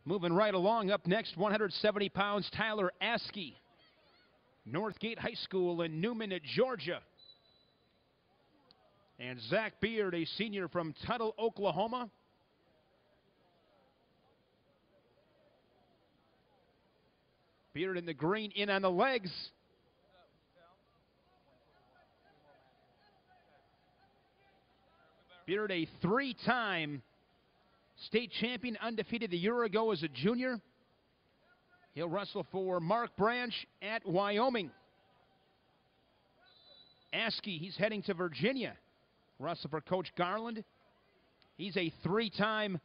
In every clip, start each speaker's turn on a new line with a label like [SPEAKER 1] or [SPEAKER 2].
[SPEAKER 1] Moving right along, up next, 170 pounds, Tyler Askey. Northgate High School in Newman, Georgia. And Zach Beard, a senior from Tuttle, Oklahoma. Beard in the green, in on the legs. Beard, a three-time state champion, undefeated a year ago as a junior. He'll wrestle for Mark Branch at Wyoming. Askey, he's heading to Virginia. Wrestle for Coach Garland. He's a three-time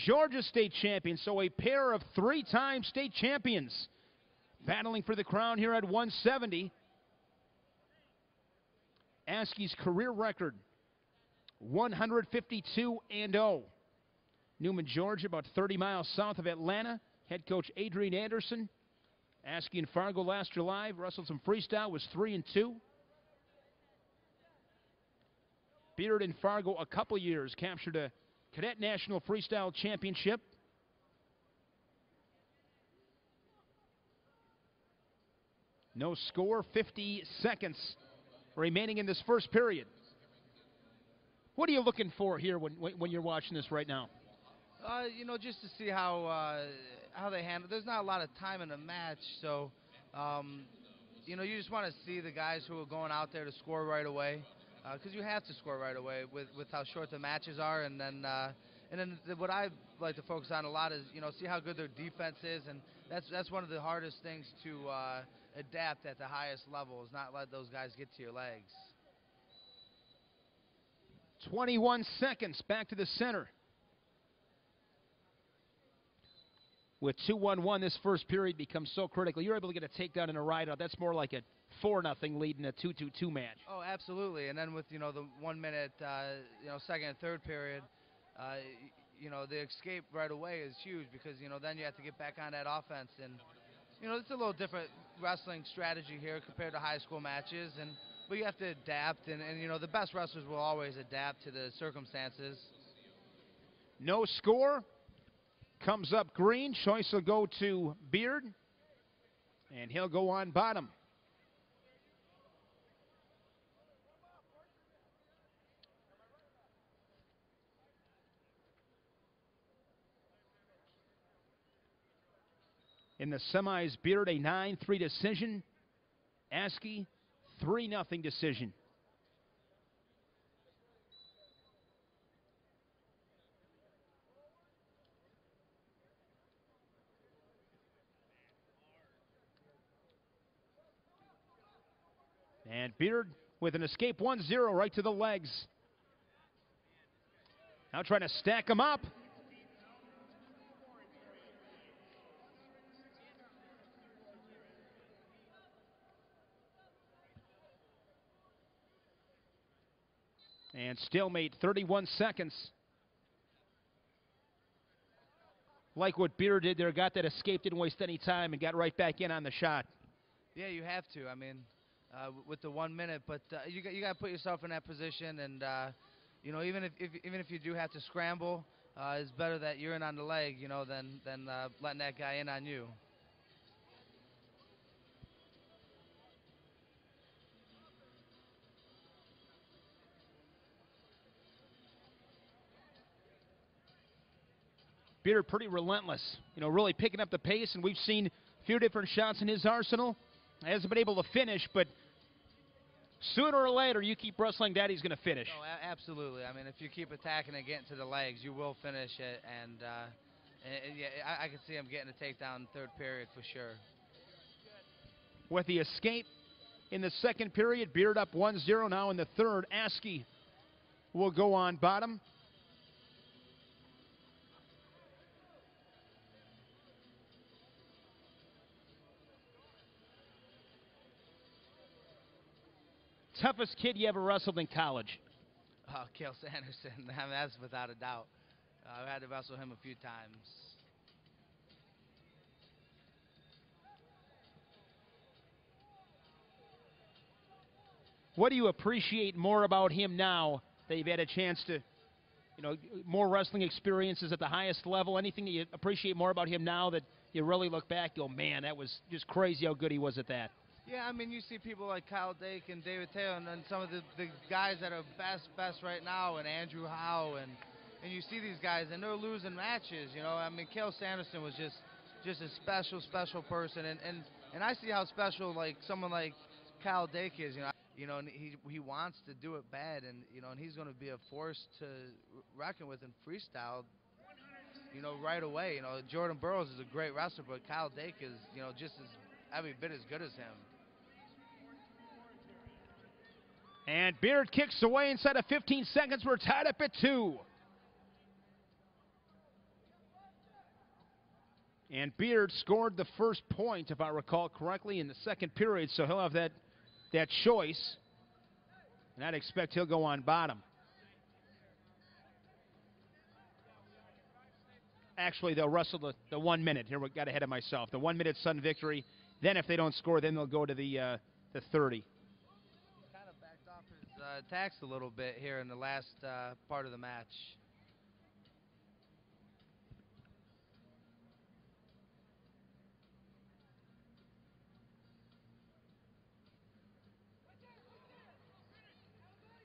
[SPEAKER 1] Georgia state champion, so a pair of three-time state champions battling for the crown here at 170. Askey's career record, 152-0. Newman, Georgia, about 30 miles south of Atlanta. Head coach Adrian Anderson. Askey in Fargo last July, wrestled some freestyle, was 3-2. Beard in Fargo a couple years, captured a Cadet National Freestyle Championship. No score, 50 seconds remaining in this first period. What are you looking for here when you're watching this right now?
[SPEAKER 2] You know, just to see how they handle. There's not a lot of time in the match, so you know, you just want to see the guys who are going out there to score right away, because you have to score right away with how short the matches are, and then what I like to focus on a lot is, you know, see how good their defense is, and that's one of the hardest things to adapt at the highest level, is not let those guys get to your legs.
[SPEAKER 1] 21 seconds back to the center. With 2-1-1, this first period becomes so critical. You're able to get a takedown and a ride out. That's more like a 4-0 lead in a 2-2-2 match.
[SPEAKER 2] Oh, absolutely. And then with, you know, the 1 minute, you know, second and third period, you know, the escape right away is huge, because, you know, then you have to get back on that offense. And, you know, it's a little different wrestling strategy here compared to high school matches. But you have to adapt, and, you know, the best wrestlers will always adapt to the circumstances.
[SPEAKER 1] No score. Comes up green. Choice will go to Beard, and he'll go on bottom. In the semis, Beard a 9-3 decision. Askey 3-0 decision. And Beard with an escape 1-0 right to the legs. Now trying to stack them up. And stalemate, 31 seconds. Like what Beard did there, got that escape, didn't waste any time, and got right back in on the shot.
[SPEAKER 2] Yeah, you have to. I mean, with the 1 minute, but you got to put yourself in that position, and you know, even if you do have to scramble, it's better that you're in on the leg, you know, than letting that guy in on you.
[SPEAKER 1] Beard pretty relentless, you know, really picking up the pace, and we've seen a few different shots in his arsenal. He hasn't been able to finish, but sooner or later, you keep wrestling that, he's going to finish.
[SPEAKER 2] Oh, absolutely. I mean, if you keep attacking and getting to the legs, you will finish it, and yeah, I can see him getting a takedown in the third period for sure.
[SPEAKER 1] With the escape in the second period, Beard up 1-0 now in the third. Askey will go on bottom. Toughest kid you ever wrestled in college?
[SPEAKER 2] Oh, Cale Sanderson. I mean, that's without a doubt. I've had to wrestle him a few times.
[SPEAKER 1] What do you appreciate more about him now that you've had a chance to more wrestling experiences at the highest level? Anything that you appreciate more about him now that you really look back, go, man, that was just crazy how good he was at that?
[SPEAKER 2] Yeah, I mean, you see people like Kyle Dake and David Taylor, and some of the guys that are best right now, and Andrew Howe, and you see these guys, and they're losing matches. I mean, Cale Sanderson was just a special person, and I see how special someone like Kyle Dake is. And he wants to do it bad, and and he's going to be a force to reckon with in freestyle. Right away. Jordan Burroughs is a great wrestler, but Kyle Dake is just every bit as good as him.
[SPEAKER 1] And Beard kicks away inside of 15 seconds. We're tied up at 2. And Beard scored the first point, if I recall correctly, in the second period, so he'll have that choice. And I'd expect he'll go on bottom. Actually, they'll wrestle the 1 minute. Here, we got ahead of myself. The 1 minute sudden victory. Then if they don't score, then they'll go to the 30.
[SPEAKER 2] Kind of backed off his attacks a little bit here in the last part of the match.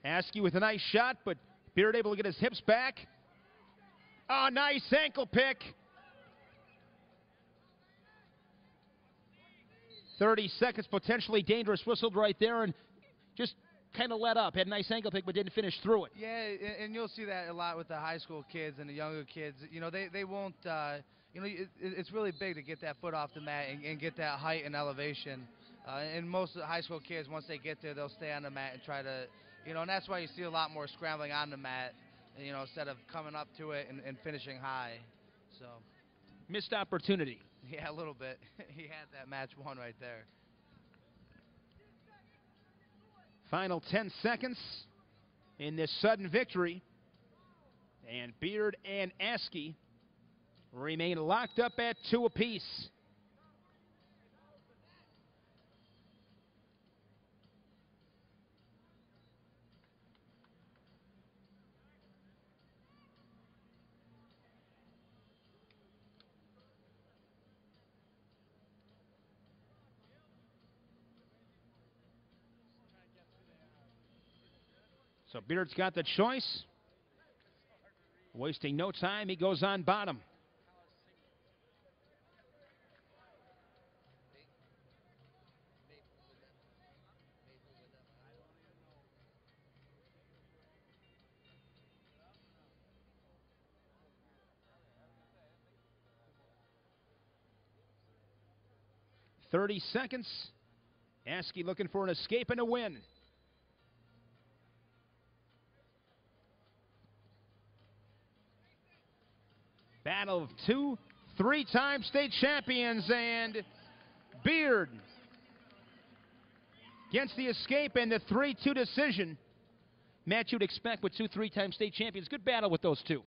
[SPEAKER 1] Askey with a nice shot, but Beard able to get his hips back. Oh, nice ankle pick. 30 seconds, potentially dangerous, whistled right there, and just kind of let up. Had a nice ankle pick, but didn't finish through it.
[SPEAKER 2] Yeah, and you'll see that a lot with the high school kids and the younger kids. They won't, it's really big to get that foot off the mat and get that height and elevation. And most of the high school kids, once they get there, they'll stay on the mat and try to, and that's why you see a lot more scrambling on the mat, instead of coming up to it and finishing high. So
[SPEAKER 1] missed opportunity.
[SPEAKER 2] Yeah, a little bit. He had that match won right there.
[SPEAKER 1] Final 10 seconds in this sudden victory. And Beard and Askey remain locked up at 2 apiece. So Beard's got the choice. Wasting no time, he goes on bottom. .30 seconds. Askey looking for an escape and a win. Battle of 2 3-time state champions, and Beard gets the escape and the 3-2 decision. Match you'd expect with 2 3-time state champions. Good battle with those two.